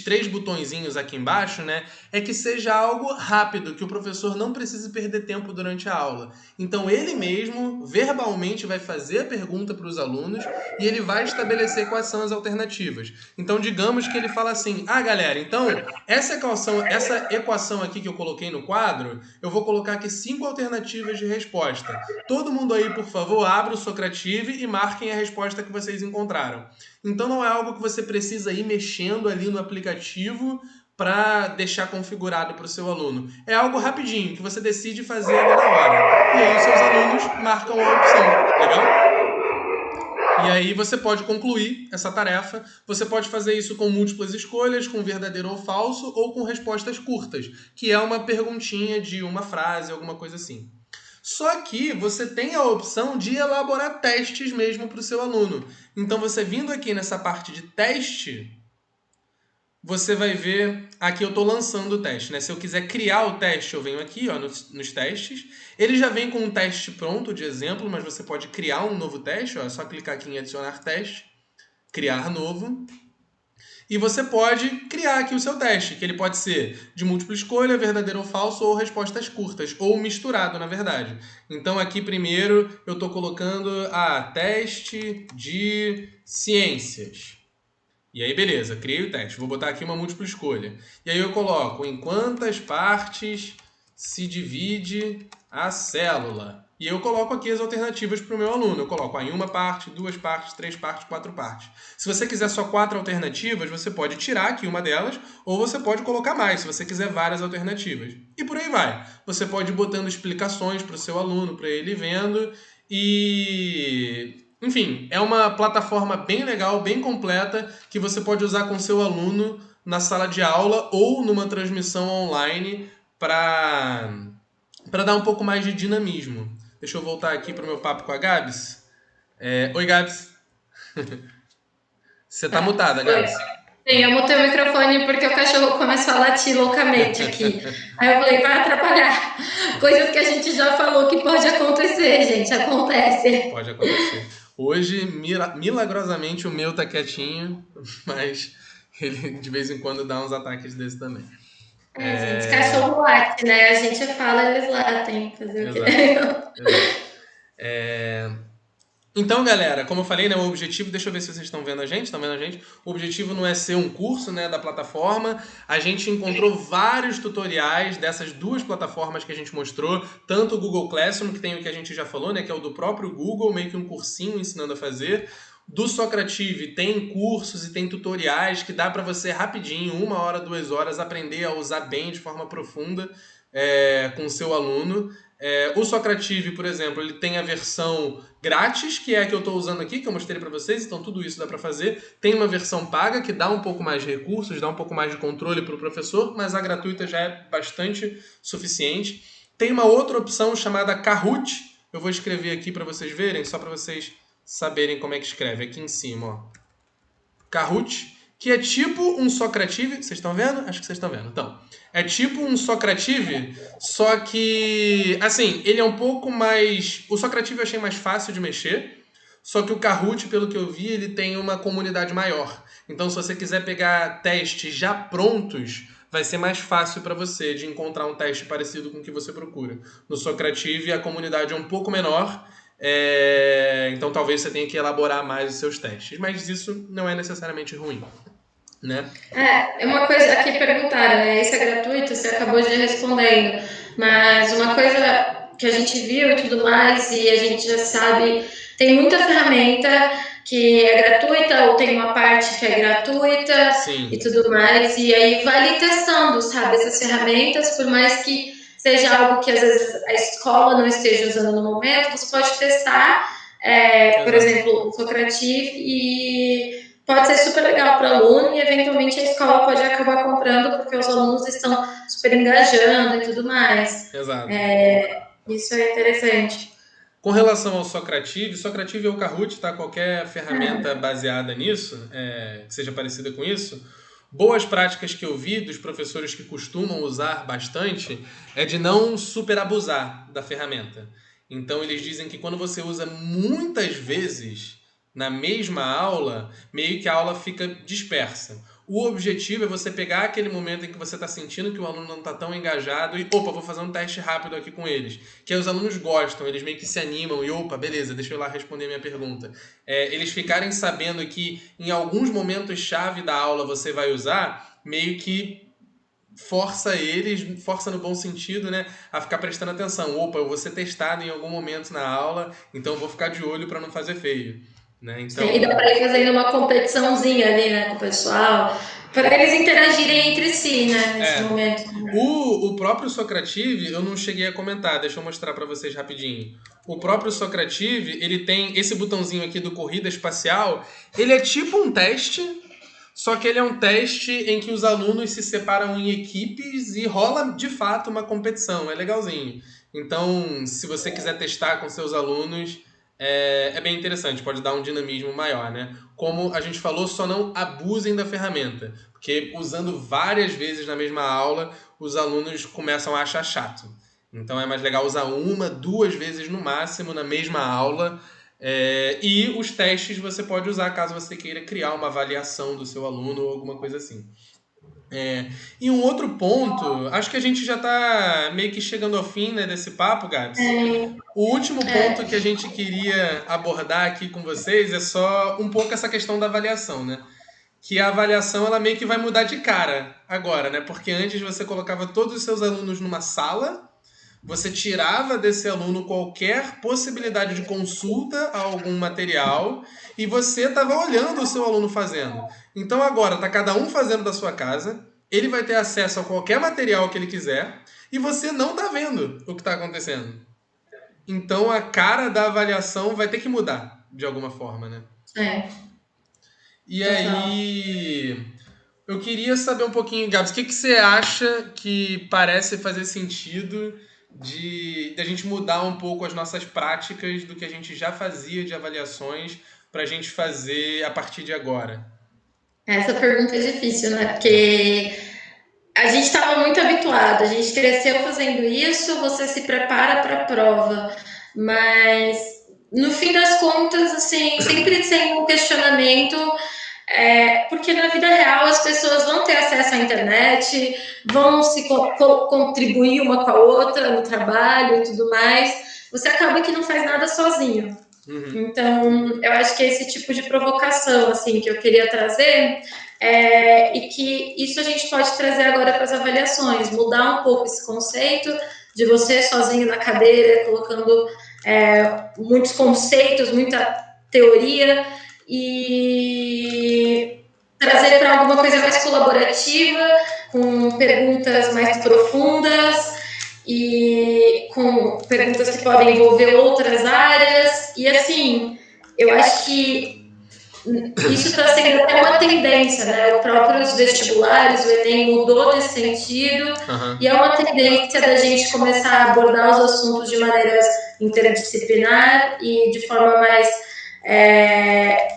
[SPEAKER 1] 3 botõezinhos aqui embaixo, né, é que seja algo rápido, que o professor não precise perder tempo durante a aula. Então, ele mesmo, verbalmente, vai fazer a pergunta para os alunos e ele vai estabelecer quais são as alternativas. Então, digamos que ele fala assim: ah, galera, então, essa equação aqui que eu coloquei no quadro, eu vou colocar aqui 5 alternativas de resposta. Todo mundo aí, por favor, abra o Socrative e marquem a resposta que vocês encontraram. Então não é algo que você precisa ir mexendo ali no aplicativo para deixar configurado para o seu aluno. É algo rapidinho, que você decide fazer ali na hora. E aí os seus alunos marcam a opção. Legal? E aí você pode concluir essa tarefa. Você pode fazer isso com múltiplas escolhas, com verdadeiro ou falso, ou com respostas curtas, que é uma perguntinha de uma frase, alguma coisa assim. Só que você tem a opção de elaborar testes mesmo para o seu aluno. Então, você vindo aqui nessa parte de teste, você vai ver... Aqui eu estou lançando o teste, né? Se eu quiser criar o teste, eu venho aqui, ó, nos testes. Ele já vem com um teste pronto de exemplo, mas você pode criar um novo teste. Ó, é só clicar aqui em adicionar teste, criar novo. E você pode criar aqui o seu teste, que ele pode ser de múltipla escolha, verdadeiro ou falso, ou respostas curtas, ou misturado, na verdade. Então, aqui primeiro eu estou colocando teste de ciências. E aí, beleza, criei o teste. Vou botar aqui uma múltipla escolha. E aí eu coloco em quantas partes se divide a célula. E eu coloco aqui as alternativas para o meu aluno. Eu coloco em 1 parte, 2 partes, 3 partes, 4 partes. Se você quiser só 4 alternativas, você pode tirar aqui uma delas, ou você pode colocar mais, se você quiser várias alternativas. E por aí vai. Você pode ir botando explicações para o seu aluno, para ele ir vendo. E... enfim, é uma plataforma bem legal, bem completa, que você pode usar com seu aluno na sala de aula ou numa transmissão online para dar um pouco mais de dinamismo. Deixa eu voltar aqui para o meu papo com a Gabs. Oi, Gabs. Você tá mutada, Gabs.
[SPEAKER 2] Sim, eu mutei o microfone porque o cachorro começou a latir loucamente aqui. Aí eu falei, vai atrapalhar. Coisas que a gente já falou que pode acontecer, gente. Acontece.
[SPEAKER 1] Pode acontecer. Hoje, milagrosamente, o meu tá quietinho, mas ele de vez em quando dá uns ataques desse também.
[SPEAKER 2] Gente, cachorro late, né? A gente fala, eles latem. Fazer o quê?
[SPEAKER 1] Exato. Então, galera, como eu falei, né, o objetivo, deixa eu ver se vocês estão vendo a gente, estão vendo a gente? O objetivo não é ser um curso, né, da plataforma. A gente encontrou vários tutoriais dessas duas plataformas que a gente mostrou, tanto o Google Classroom, que tem o que a gente já falou, né, que é o do próprio Google, meio que um cursinho ensinando a fazer. Do Socrative tem cursos e tem tutoriais que dá para você rapidinho, 1 hora, 2 horas, aprender a usar bem de forma profunda com o seu aluno. O Socrative, por exemplo, ele tem a versão grátis, que é a que eu estou usando aqui, que eu mostrei para vocês, então tudo isso dá para fazer. Tem uma versão paga, que dá um pouco mais de recursos, dá um pouco mais de controle para o professor, mas a gratuita já é bastante suficiente. Tem uma outra opção chamada Kahoot, eu vou escrever aqui para vocês verem, só para vocês saberem como é que escreve, aqui em cima, ó. Kahoot, que é tipo um Socrative. Vocês estão vendo? Acho que vocês estão vendo. Então, é tipo um Socrative, só que, assim, ele é um pouco mais... O Socrative eu achei mais fácil de mexer, só que o Kahoot, pelo que eu vi, ele tem uma comunidade maior. Então, se você quiser pegar testes já prontos, vai ser mais fácil para você de encontrar um teste parecido com o que você procura. No Socrative, a comunidade é um pouco menor, então talvez você tenha que elaborar mais os seus testes. Mas isso não é necessariamente ruim, né?
[SPEAKER 2] É uma coisa aqui perguntaram, né? Isso é gratuito? Você acabou de respondendo, mas uma coisa que a gente viu e tudo mais, e a gente já sabe, tem muita ferramenta que é gratuita ou tem uma parte que é gratuita.
[SPEAKER 1] Sim.
[SPEAKER 2] E tudo mais, e aí vai testando, sabe, essas ferramentas, por mais que seja algo que às vezes a escola não esteja usando no momento, você pode testar, por exemplo, o Socrative, e pode ser super legal para o aluno, e eventualmente a escola pode acabar comprando, porque os alunos estão super engajando e tudo mais.
[SPEAKER 1] Exato.
[SPEAKER 2] Isso é interessante.
[SPEAKER 1] Com relação ao Socrative ou Kahoot, tá? Qualquer ferramenta baseada nisso, que seja parecida com isso, boas práticas que eu vi dos professores que costumam usar bastante é de não superabusar da ferramenta. Então eles dizem que quando você usa muitas vezes na mesma aula, meio que a aula fica dispersa. O objetivo é você pegar aquele momento em que você está sentindo que o aluno não está tão engajado e, opa, vou fazer um teste rápido aqui com eles. Que aí os alunos gostam, eles meio que se animam e, opa, beleza, deixa eu ir lá responder a minha pergunta. Eles ficarem sabendo que em alguns momentos-chave da aula você vai usar, meio que força eles, força no bom sentido, né, a ficar prestando atenção. Opa, eu vou ser testado em algum momento na aula, então eu vou ficar de olho para não fazer feio. Né? Então...
[SPEAKER 2] E dá para ir fazendo uma competiçãozinha ali, né, com o pessoal, para eles interagirem entre si, né, nesse momento.
[SPEAKER 1] O próprio Socrative, eu não cheguei a comentar, deixa eu mostrar para vocês rapidinho. O próprio Socrative, ele tem esse botãozinho aqui do Corrida Espacial, ele é tipo um teste, só que ele é um teste em que os alunos se separam em equipes e rola de fato uma competição, é legalzinho. Então, se você quiser testar com seus alunos, é bem interessante, pode dar um dinamismo maior, né? Como a gente falou, só não abusem da ferramenta, porque usando várias vezes na mesma aula, os alunos começam a achar chato. Então é mais legal usar 1, 2 vezes no máximo na mesma aula. E os testes você pode usar caso você queira criar uma avaliação do seu aluno ou alguma coisa assim. E um outro ponto, acho que a gente já está meio que chegando ao fim, né, desse papo, Gabs. O último ponto que a gente queria abordar aqui com vocês é só um pouco essa questão da avaliação, né? Que a avaliação ela meio que vai mudar de cara agora, né? Porque antes você colocava todos os seus alunos numa sala, você tirava desse aluno qualquer possibilidade de consulta a algum material e você estava olhando o seu aluno fazendo. Então agora está cada um fazendo da sua casa, ele vai ter acesso a qualquer material que ele quiser e você não está vendo o que está acontecendo. Então a cara da avaliação vai ter que mudar de alguma forma, né? E aí, eu queria saber um pouquinho, Gabs, o que você acha que parece fazer sentido de a gente mudar um pouco as nossas práticas do que a gente já fazia de avaliações para a gente fazer a partir de agora?
[SPEAKER 2] Essa pergunta é difícil, né? Porque a gente estava muito habituado, a gente cresceu fazendo isso, você se prepara para a prova, mas no fim das contas, assim, sempre tem um questionamento, porque na vida real as pessoas vão ter acesso à internet, vão se contribuir uma com a outra no trabalho e tudo mais, você acaba que não faz nada sozinho.
[SPEAKER 1] Uhum.
[SPEAKER 2] Então, eu acho que é esse tipo de provocação, assim, que eu queria trazer, e que isso a gente pode trazer agora para as avaliações, mudar um pouco esse conceito de você sozinho na cadeira, colocando muitos conceitos, muita teoria, e trazer para alguma coisa mais colaborativa, com perguntas mais profundas e com perguntas que podem envolver outras áreas. E assim, eu acho que isso está sendo até uma tendência, né? Os próprios vestibulares, o Enem mudou nesse sentido, e é uma tendência da gente começar a abordar os assuntos de maneira interdisciplinar e de forma mais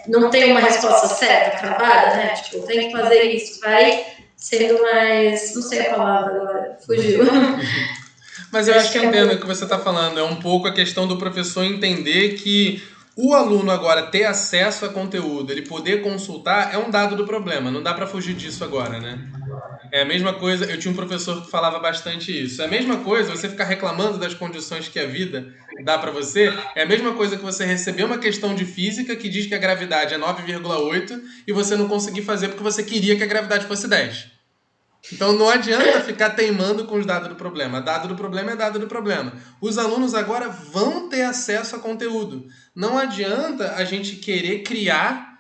[SPEAKER 2] não tem uma resposta certa, cravada, né? Tipo, tem que fazer isso, vai sendo mais, não sei a palavra agora, fugiu.
[SPEAKER 1] Mas eu acho que eu entendo o que você está falando. É um pouco a questão do professor entender que o aluno agora ter acesso a conteúdo, ele poder consultar, é um dado do problema. Não dá para fugir disso agora, né? É a mesma coisa, eu tinha um professor que falava bastante isso. É a mesma coisa você ficar reclamando das condições que a vida dá para você. É a mesma coisa que você receber uma questão de física que diz que a gravidade é 9,8 e você não conseguir fazer porque você queria que a gravidade fosse 10. Então não adianta ficar teimando com os dados do problema. Dado do problema é dado do problema. Os alunos agora vão ter acesso a conteúdo. Não adianta a gente querer criar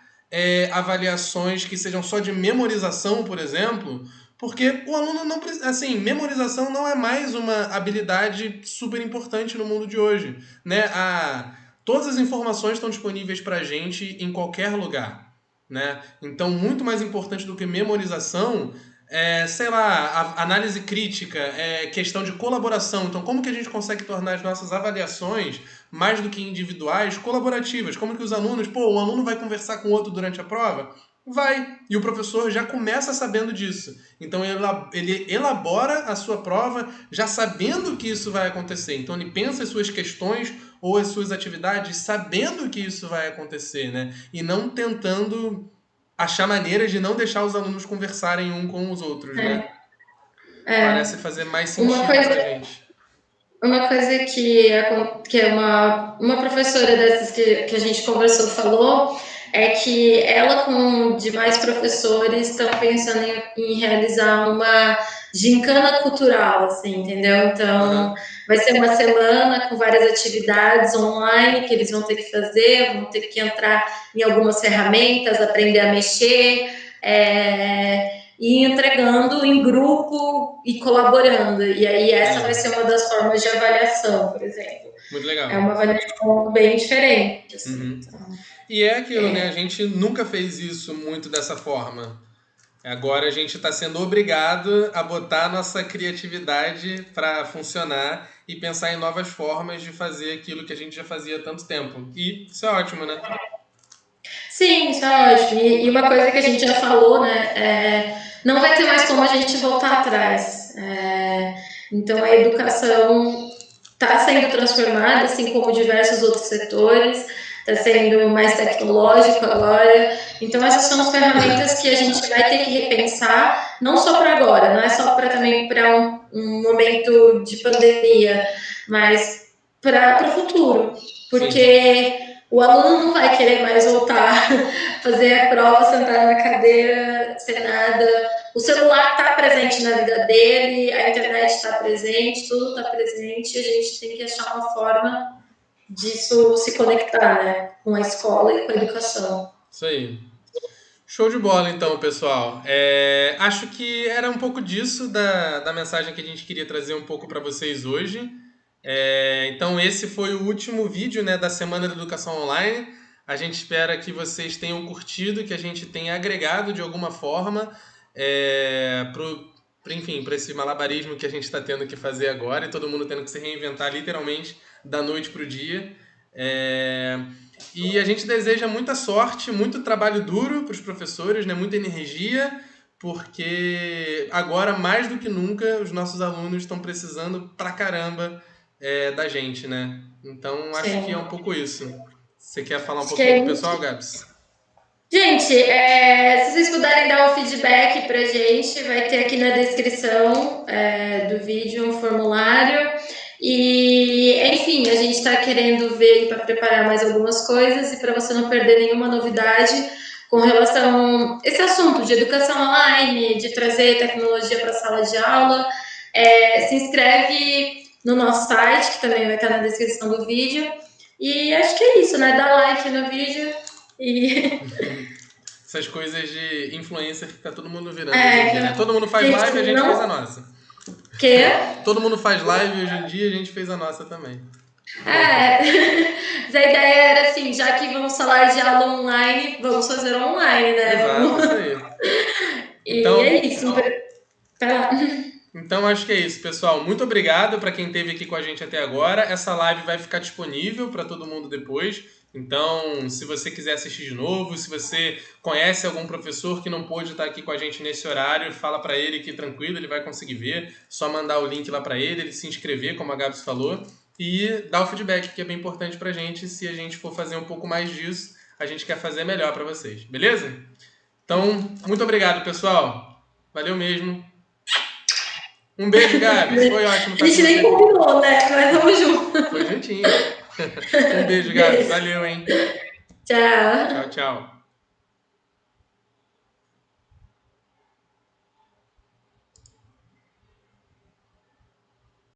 [SPEAKER 1] avaliações que sejam só de memorização, por exemplo, porque o aluno não precisa. Assim, memorização não é mais uma habilidade super importante no mundo de hoje. Né? Todas as informações estão disponíveis para a gente em qualquer lugar. Né? Então, muito mais importante do que memorização sei lá, análise crítica, questão de colaboração. Então, como que a gente consegue tornar as nossas avaliações, mais do que individuais, colaborativas? Como que os alunos... um aluno vai conversar com o outro durante a prova? Vai. E o professor já começa sabendo disso. Então, ele elabora a sua prova já sabendo que isso vai acontecer. Então, ele pensa as suas questões ou as suas atividades sabendo que isso vai acontecer, né? E não tentando achar maneiras de não deixar os alunos conversarem um com os outros, né? Parece fazer mais sentido pra gente.
[SPEAKER 2] Uma coisa que uma professora dessas que a gente conversou falou é que ela com demais professores estão pensando em realizar uma gincana cultural, assim, entendeu? Então, vai ser uma semana com várias atividades online que eles vão ter que fazer, vão ter que entrar em algumas ferramentas, aprender a mexer, e entregando em grupo e colaborando. E aí essa vai ser uma das formas de avaliação, por exemplo.
[SPEAKER 1] Muito legal.
[SPEAKER 2] É uma avaliação bem diferente. Assim, então,
[SPEAKER 1] e é aquilo, né? A gente nunca fez isso muito dessa forma. Agora a gente está sendo obrigado a botar a nossa criatividade para funcionar e pensar em novas formas de fazer aquilo que a gente já fazia há tanto tempo. E isso é ótimo, né?
[SPEAKER 2] Sim, isso é ótimo. E uma coisa que a gente já falou, né? Não vai ter mais como a gente voltar atrás. Então a educação está sendo transformada, assim como diversos outros setores, está sendo mais tecnológico agora. Então essas são as ferramentas que a gente vai ter que repensar, não só para agora, não é só para também para um momento de pandemia, mas para o futuro, porque o aluno não vai querer mais voltar, fazer a prova, sentar na cadeira, sem nada. O celular está presente na vida dele, a internet está presente, tudo está presente, e a gente tem que achar uma forma disso se conectar, né? Com a escola e com a educação.
[SPEAKER 1] Isso aí. Show de bola, então, pessoal. Acho que era um pouco disso da mensagem que a gente queria trazer um pouco para vocês hoje. Então, esse foi o último vídeo, né, da Semana da Educação Online. A gente espera que vocês tenham curtido, que a gente tenha agregado de alguma forma para esse malabarismo que a gente está tendo que fazer agora e todo mundo tendo que se reinventar literalmente da noite para o dia. E a gente deseja muita sorte, muito trabalho duro para os professores, né? Muita energia, porque agora, mais do que nunca, os nossos alunos estão precisando pra caramba da gente, né? Então, acho que é um pouco isso. Você quer falar um pouquinho pro pessoal, Gabs?
[SPEAKER 2] Gente, se vocês puderem dar um feedback pra gente, vai ter aqui na descrição do vídeo um formulário. E, enfim, a gente está querendo ver para preparar mais algumas coisas e para você não perder nenhuma novidade com relação a esse assunto de educação online, de trazer tecnologia para a sala de aula. Se inscreve no nosso site, que também vai estar na descrição do vídeo. E acho que é isso, né? Dá like no vídeo e...
[SPEAKER 1] Essas coisas de influencer que tá todo mundo virando hoje em dia, né? Todo mundo faz live e a gente fez a nossa.
[SPEAKER 2] Quê?
[SPEAKER 1] Todo mundo faz live e hoje em dia a gente fez a nossa também.
[SPEAKER 2] Mas a ideia era assim, já que vamos falar de aula online, vamos fazer online, né?
[SPEAKER 1] Exato, isso aí.
[SPEAKER 2] Então, e é isso.
[SPEAKER 1] Então acho que é isso, pessoal. Muito obrigado para quem esteve aqui com a gente até agora. Essa live vai ficar disponível para todo mundo depois. Então, se você quiser assistir de novo, se você conhece algum professor que não pôde estar aqui com a gente nesse horário, fala para ele que tranquilo, ele vai conseguir ver. Só mandar o link lá para ele se inscrever, como a Gabs falou, e dar o feedback, que é bem importante para a gente. Se a gente for fazer um pouco mais disso, a gente quer fazer melhor para vocês, beleza? Então, muito obrigado, pessoal. Valeu mesmo. Um beijo, Gabi. Foi ótimo.
[SPEAKER 2] A gente nem combinou, né? Mas vamos junto.
[SPEAKER 1] Foi juntinho. Um beijo, Gabi. Valeu, hein?
[SPEAKER 2] Tchau.
[SPEAKER 1] Tchau, tchau.